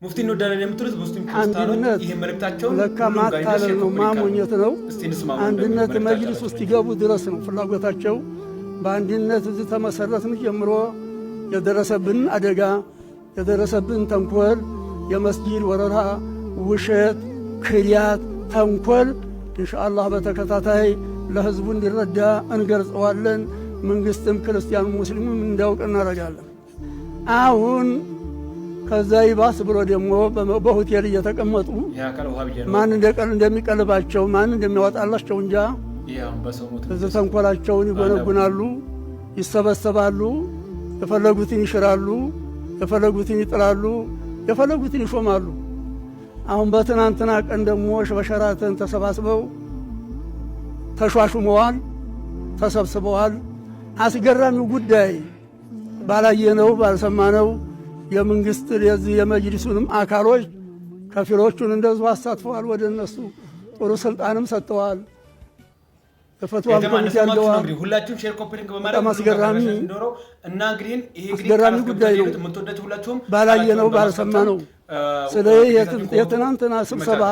ሙፍቲ ነው ዳለን የምትሉት ሙስሊም ክርስቲያኖች ይሄ መልእክታቸው ለከማታለል ነው ማሞኘት ነው። አንድነት መጅሊስ ውስጥ ይገቡ ድረስ ነው ፍላጎታቸው። በአንድነት እዚህ ተመሰረትን ጀምሮ የደረሰብን አደጋ የደረሰብን ተንኮል የመስጂድ ወረራ፣ ውሸት፣ ክሪያት፣ ተንኮል ኢንሻአላህ በተከታታይ ለህዝቡ እንዲረዳ እንገልጸዋለን። መንግስትም ክርስቲያኑ ሙስሊሙም እንዲያውቅ እናደርጋለን። አሁን ከዛ ይባስ ብሎ ደግሞ በሆቴል እየተቀመጡ ማን እንደሚቀልባቸው ማን እንደሚያወጣላቸው እንጃ እዚህ ተንኮላቸውን ይጎነጉናሉ፣ ይሰበሰባሉ፣ የፈለጉትን ይሽራሉ፣ የፈለጉትን ይጥላሉ፣ የፈለጉትን ይሾማሉ። አሁን በትናንትና ቀን ደግሞ በሸራተን ተሰባስበው ተሿሹመዋል፣ ተሰብስበዋል። አስገራሚው ጉዳይ ባላየነው ባልሰማነው የመንግስት የዚህ የመጅሊሱንም አካሎች ከፊሎቹን እንደዚሁ አሳትፈዋል። ወደ እነሱ ጥሩ ስልጣንም ሰጥተዋል። የፈትዋ ኮሚቴ ያለዋል። ሁላችሁም ሼር ኮፒሊንግ በማድረግ አስገራሚ ጉዳይ ነው። ባላየነው ባልሰማነው ስለ የትናንትና ስብሰባ